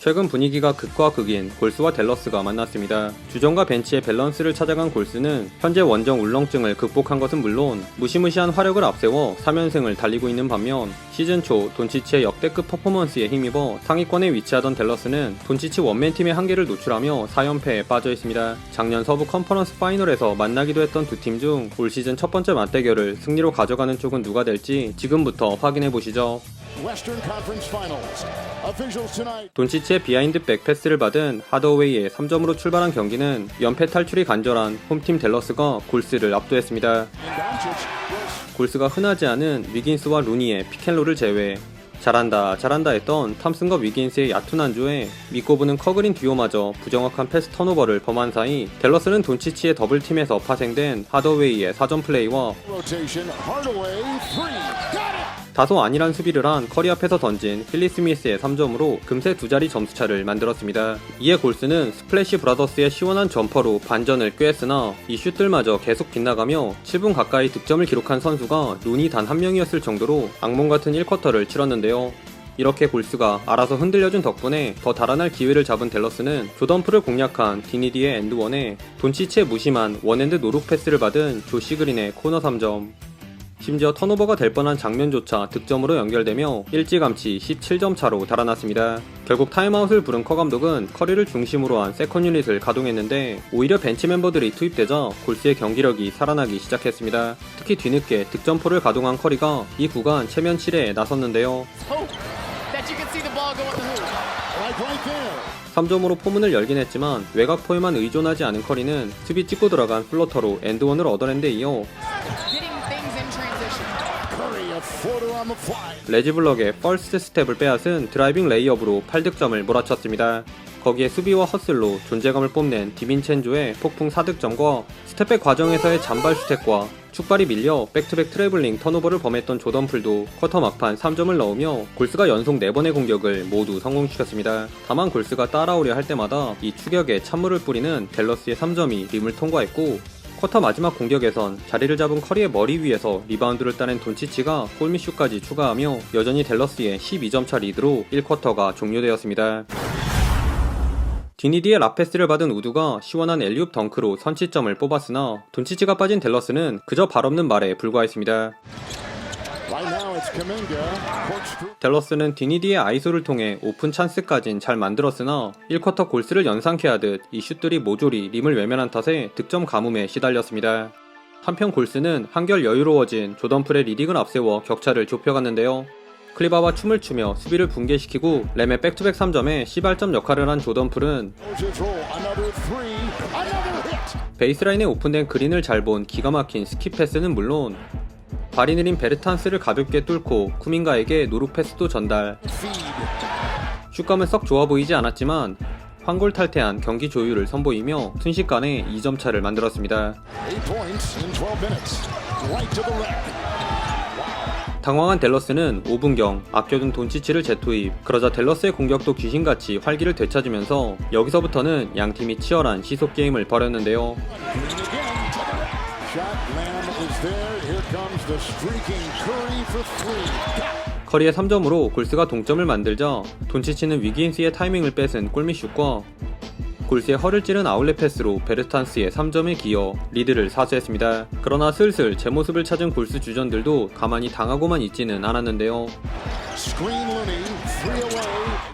최근 분위기가 극과 극인 골스와 댈러스가 만났습니다. 주전과 벤치의 밸런스를 찾아간 골스는 현재 원정 울렁증을 극복한 것은 물론 무시무시한 화력을 앞세워 3연승을 달리고 있는 반면 시즌 초 돈치치의 역대급 퍼포먼스에 힘입어 상위권에 위치하던 댈러스는 돈치치 원맨팀의 한계를 노출하며 4연패에 빠져 있습니다. 작년 서부 컨퍼런스 파이널에서 만나기도 했던 두 팀 중 올 시즌 첫 번째 맞대결을 승리로 가져가는 쪽은 누가 될지 지금부터 확인해 보시죠. 돈치치의 비하인드 백패스를 받은 하더웨이의 3점으로 출발한 경기는 연패 탈출이 간절한 홈팀 댈러스가 골스를 압도했습니다. 골스가 흔하지 않은 위긴스와 루니의 피켄롤을 제외 잘한다 했던 탐슨과 위긴스의 얕은 안주에 믿고 보는 커그린 듀오마저 부정확한 패스 턴오버를 범한 사이 댈러스는 돈치치의 더블팀에서 파생된 하더웨이의 4점 플레이와 다소 안일한 수비를 한 커리 앞에서 던진 필리 스미스의 3점으로 금세 두 자리 점수차를 만들었습니다. 이에 골스는 스플래시 브라더스의 시원한 점퍼로 반전을 꾀했으나 이 슛들마저 계속 빗나가며 7분 가까이 득점을 기록한 선수가 루니 단 한 명이었을 정도로 악몽 같은 1쿼터를 치렀는데요. 이렇게 골스가 알아서 흔들려준 덕분에 더 달아날 기회를 잡은 댈러스는 조던프를 공략한 디니디의 엔드원에 돈치치의 무심한 원핸드 노룩 패스를 받은 조시 그린의 코너 3점, 심지어 턴오버가 될 뻔한 장면조차 득점으로 연결되며 일찌감치 17점 차로 달아났습니다. 결국 타임아웃을 부른 커 감독은 커리를 중심으로 한 세컨 유닛을 가동했는데 오히려 벤치 멤버들이 투입되자 골스의 경기력이 살아나기 시작했습니다. 특히 뒤늦게 득점포를 가동한 커리가 이 구간 체면 7회에 나섰는데요. 3점으로 포문을 열긴 했지만 외곽포에만 의존하지 않은 커리는 수비 찍고 들어간 플로터로 엔드원을 얻어낸 데 이어 레지블럭의 퍼스트 스텝을 빼앗은 드라이빙 레이업으로 8득점을 몰아쳤습니다. 거기에 수비와 허슬로 존재감을 뽐낸 디빈첸조의 폭풍 4득점과 스텝백 과정에서의 잔발 슈택과 축발이 밀려 백투백 트래블링 턴오버를 범했던 조던풀도 쿼터 막판 3점을 넣으며 골스가 연속 4번의 공격을 모두 성공시켰습니다. 다만 골스가 따라오려 할 때마다 이 추격에 찬물을 뿌리는 댈러스의 3점이 림을 통과했고 쿼터 마지막 공격에선 자리를 잡은 커리의 머리 위에서 리바운드를 따낸 돈치치가 골밑슛까지 추가하며 여전히 댈러스의 12점차 리드로 1쿼터가 종료되었습니다. 디니디의 라패스를 받은 우두가 시원한 엘리웁 덩크로 선취점을 뽑았으나 돈치치가 빠진 댈러스는 그저 발없는 말에 불과했습니다. 댈러스는 디니디의 아이소를 통해 오픈 찬스까진 잘 만들었으나 1쿼터 골스를 연상케 하듯 이 슛들이 모조리 림을 외면한 탓에 득점 가뭄에 시달렸습니다. 한편 골스는 한결 여유로워진 조던풀의 리딩을 앞세워 격차를 좁혀갔는데요. 클리바와 춤을 추며 수비를 붕괴시키고 램의 백투백 3점에 시발점 역할을 한 조던풀은 베이스라인에 오픈된 그린을 잘 본 기가 막힌 스킵 패스는 물론 발이 느린 베르탄스를 가볍게 뚫고 쿠민가에게 노룩 패스도 전달. 슛감은 썩 좋아 보이지 않았지만 황골 탈퇴한 경기 조율을 선보이며 순식간에 2점 차를 만들었습니다. 당황한 댈러스는 5분경 아껴둔 돈치치를 재투입. 그러자 댈러스의 공격도 귀신같이 활기를 되찾으면서 여기서부터는 양팀이 치열한 시속 게임을 벌였는데요. 커리의 3점으로 골스가 동점을 만들자 돈치치는 위긴스의 타이밍을 뺏은 골밑슛과 골스의 허를 찌른 아웃렛 패스로 베르탄스의 3점에 기어 리드를 사수했습니다. 그러나 슬슬 제 모습을 찾은 골스 주전들도 가만히 당하고만 있지는 않았는데요.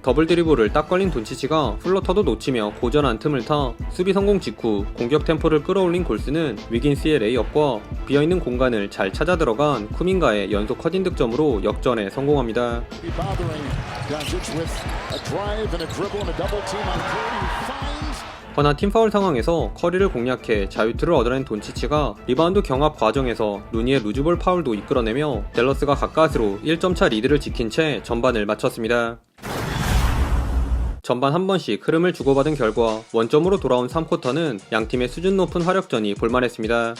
더블 드리블을 딱 걸린 돈치치가 플러터도 놓치며 고전한 틈을 타 수비 성공 직후 공격 템포를 끌어올린 골스는 위긴스의 레이업과 비어있는 공간을 잘 찾아 들어간 쿠민가의 연속 커딘 득점으로 역전에 성공합니다. 허나 팀파울 상황에서 커리를 공략해 자유투를 얻어낸 돈치치가 리바운드 경합 과정에서 루니의 루즈볼 파울도 이끌어내며 댈러스가 가까스로 1점차 리드를 지킨 채 전반을 마쳤습니다. 전반 한 번씩 흐름을 주고받은 결과 원점으로 돌아온 3쿼터는 양팀의 수준 높은 화력전이 볼만했습니다.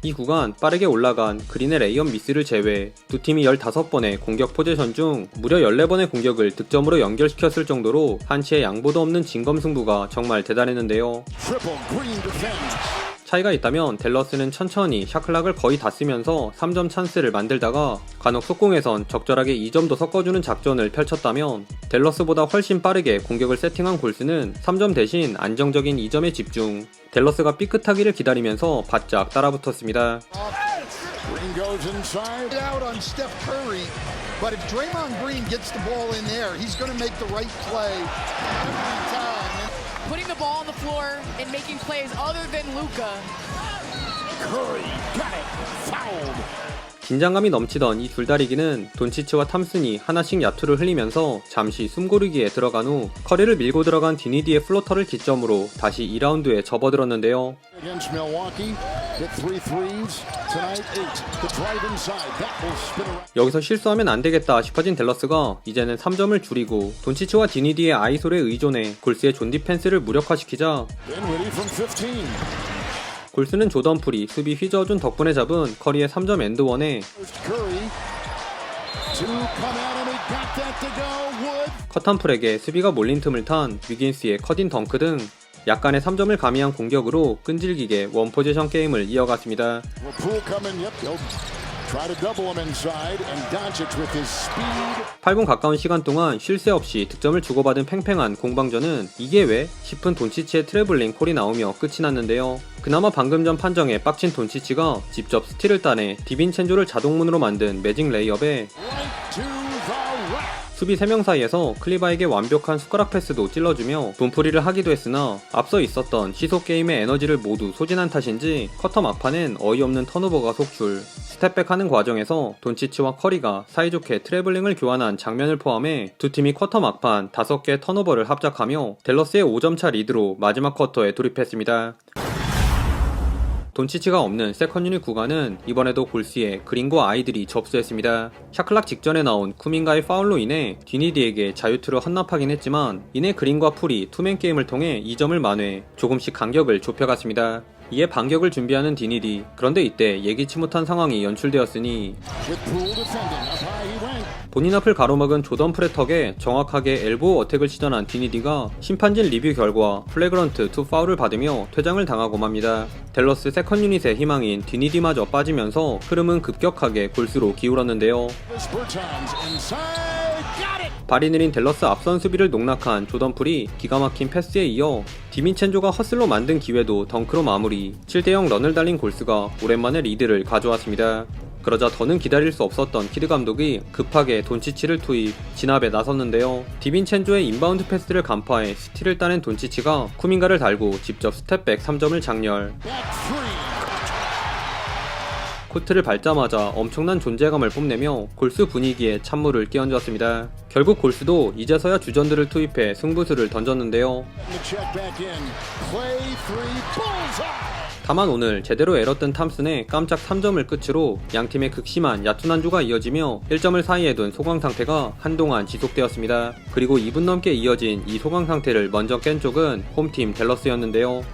이 구간 빠르게 올라간 그린의 레이업 미스를 제외 두 팀이 15번의 공격 포제션 중 무려 14번의 공격을 득점으로 연결시켰을 정도로 한치의 양보도 없는 진검승부가 정말 대단했는데요. 차이가 있다면 댈러스는 천천히 샷클락을 거의 다 쓰면서 3점 찬스를 만들다가 간혹 속공에선 적절하게 2점도 섞어주는 작전을 펼쳤다면 댈러스보다 훨씬 빠르게 공격을 세팅한 골스는 3점 대신 안정적인 2점에 집중. 댈러스가 삐끗하기를 기다리면서 바짝 따라붙었습니다. Green goes inside out on Steph Curry, but if Draymond Green gets the ball in there, he's going to make the right play every time. Putting the ball on the floor and making plays other than Luka. Curry got it, fouled. 긴장감이 넘치던 이 줄다리기는 돈치치와 탐슨이 하나씩 야투를 흘리면서 잠시 숨고르기에 들어간 후 커리를 밀고 들어간 디니디의 플로터를 기점으로 다시 2라운드에 접어들었는데요. Against Milwaukee, hit 3 threes, tonight 8. The drive inside, that will spin around. 여기서 실수하면 안 되겠다 싶어진 댈러스가 이제는 3점을 줄이고 돈치치와 디니디의 아이솔에 의존해 골스의 존 디펜스를 무력화시키자 Then ready from 15. 골스는 조던 풀이 수비 휘저어준 덕분에 잡은 커리의 3점 엔드원에 Curry to come out and he got that to go. Wood. 커튼풀에게 수비가 몰린 틈을 탄 위긴스의 컷인 덩크 등 약간의 3점을 가미한 공격으로 끈질기게 원포지션 게임을 이어갔습니다. Well, Poole coming. Yep, they'll try to double him inside, and Doncic with his speed. 8분 가까운 시간 동안 쉴 새 없이 득점을 주고받은 팽팽한 공방전은 이게 왜? 싶은 돈치치의 트래블링 콜이 나오며 끝이 났는데요. 그나마 방금 전 판정에 빡친 돈치치가 직접 스틸을 따내 디빈첸조를 자동문으로 만든 매직 레이업에 Right to the rack. 수비 3명 사이에서 클리바에게 완벽한 숟가락 패스도 찔러주며 분풀이를 하기도 했으나 앞서 있었던 시속 게임의 에너지를 모두 소진한 탓인지 쿼터 막판엔 어이없는 턴오버가 속출. 스텝백하는 과정에서 돈치치와 커리가 사이좋게 트래블링을 교환한 장면을 포함해 두 팀이 쿼터 막판 5개 턴오버를 합작하며 댈러스의 5점차 리드로 마지막 쿼터에 돌입했습니다. 돈치치가 없는 세컨 유닛 구간은 이번에도 골스에 그린과 아이들이 접수했습니다. 샤클락 직전에 나온 쿠민가의 파울로 인해 디니디에게 자유투를 헌납하긴 했지만 이내 그린과 풀이 투맨 게임을 통해 2점을 만회 조금씩 간격을 좁혀갔습니다. 이에 반격을 준비하는 디니디. 그런데 이때 예기치 못한 상황이 연출되었으니 With Poole defending, up high he went. 본인 앞을 가로막은 조던 풀의 턱에 정확하게 엘보우 어택을 시전한 디니디가 심판진 리뷰 결과 플래그런트 2 파울을 받으며 퇴장을 당하고 맙니다. 댈러스 세컨 유닛의 희망인 디니디마저 빠지면서 흐름은 급격하게 골스로 기울었는데요. Bertans inside, got it. 발이 느린 댈러스 앞선 수비를 농락한 조던 풀이 기가 막힌 패스에 이어 디민첸조가 허슬로 만든 기회도 덩크로 마무리. 7대0 런을 달린 골스가 오랜만에 리드를 가져왔습니다. 그러자 더는 기다릴 수 없었던 키드 감독이 급하게 돈치치를 투입, 진압에 나섰는데요. 디빈첸조의 인바운드 패스를 간파해 스틸을 따낸 돈치치가 쿠민가를 달고 직접 스텝백 3점을 장렬. Back three. 코트를 밟자마자 엄청난 존재감을 뽐내며 골스 분위기에 찬물을 끼얹었습니다. 결국 골스도 이제서야 주전들을 투입해 승부수를 던졌는데요. The check back in. Clay three, bullseye. 다만 오늘 제대로 에러뜬 탐슨의 깜짝 3점을 끝으로 양팀의 극심한 야투난조가 이어지며 1점을 사이에 둔 소강 상태가 한동안 지속되었습니다. 그리고 2분 넘게 이어진 이 소강 상태를 먼저 깬 쪽은 홈팀 댈러스였는데요.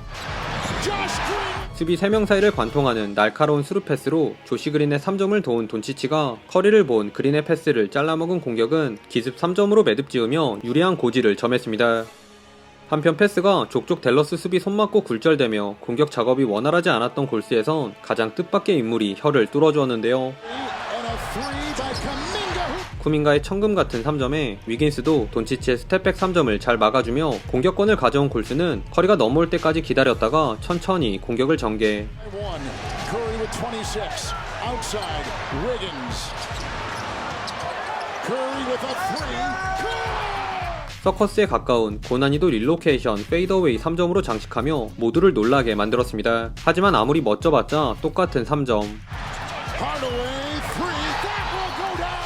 Josh Green. 수비 3명 사이를 관통하는 날카로운 스루 패스로 조시 그린의 3점을 도운 돈치치가 커리를 본 그린의 패스를 잘라먹은 공격은 기습 3점으로 매듭 지으며 유리한 고지를 점했습니다. 한편 패스가 족족 댈러스 수비 손맞고 굴절되며 공격 작업이 원활하지 않았던 골스에선 가장 뜻밖의 인물이 혀를 뚫어주었는데요. And a three by Kuminga. 쿠민가의 천금 같은 3점에 위긴스도 돈치치의 스텝백 3점을 잘 막아주며 공격권을 가져온 골스는 커리가 넘어올 때까지 기다렸다가 천천히 공격을 전개. One. Curry with 26. Outside. Wiggins. Curry with a three. 서커스에 가까운 고난이도 릴로케이션 페이더웨이 3점으로 장식하며 모두를 놀라게 만들었습니다. 하지만 아무리 멋져봤자 똑같은 3점. Hardaway three. That will go down.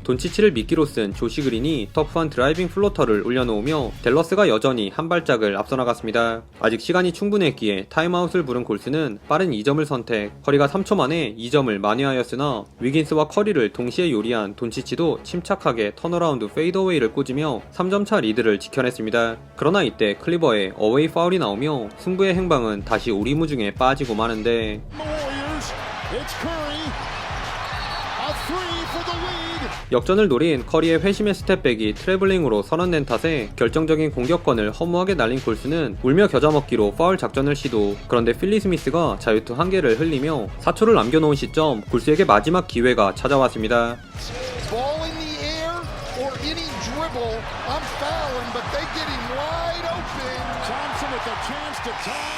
돈치치를 미끼로 쓴 조시 그린이 터프한 드라이빙 플로터를 올려놓으며 댈러스가 여전히 한 발짝을 앞서 나갔습니다. 아직 시간이 충분했기에 타임아웃을 부른 골스는 빠른 2점을 선택. 커리가 3초 만에 2점을 만회하였으나 위긴스와 커리를 동시에 요리한 돈치치도 침착하게 턴어라운드 페이더웨이를 꽂으며 3점차 리드를 지켜냈습니다. 그러나 이때 클리버의 어웨이 파울이 나오며 승부의 행방은 다시 오리무중에 빠지고 마는데 Warriors. It's Curry. A three for the win. 역전을 노린 커리의 회심의 스텝백이 트래블링으로 선언된 탓에 결정적인 공격권을 허무하게 날린 골스는 울며 겨자 먹기로 파울 작전을 시도. 그런데 필리 스미스가 자유투 1개를 흘리며 4초를 남겨놓은 시점 골스에게 마지막 기회가 찾아왔습니다. Ball in the air or any dribble, I'm fouling, but they get him wide open. Thompson with a chance to tie.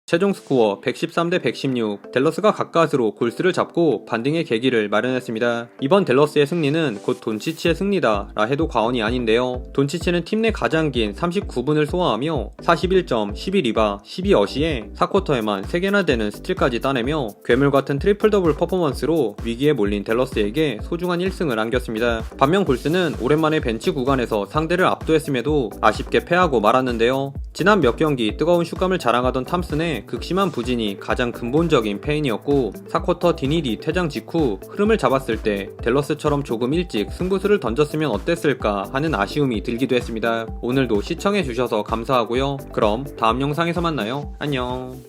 최종 스코어 113대 116. 댈러스가 가까스로 골스를 잡고 반등의 계기를 마련했습니다. 이번 댈러스의 승리는 곧 돈치치의 승리다 라 해도 과언이 아닌데요. 돈치치는 팀 내 가장 긴 39분을 소화하며 41점, 11리바, 12어시에 4쿼터에만 3개나 되는 스틸까지 따내며 괴물같은 트리플 더블 퍼포먼스로 위기에 몰린 댈러스에게 소중한 1승을 안겼습니다. 반면 골스는 오랜만에 벤치 구간에서 상대를 압도했음에도 아쉽게 패하고 말았는데요. 지난 몇 경기 뜨거운 슛감을 자랑하던 탐슨의 극심한 부진이 가장 근본적인 패인이었고 4쿼터 디니디 퇴장 직후 흐름을 잡았을 때 댈러스처럼 조금 일찍 승부수를 던졌으면 어땠을까 하는 아쉬움이 들기도 했습니다. 오늘도 시청해주셔서 감사하고요. 그럼 다음 영상에서 만나요. 안녕.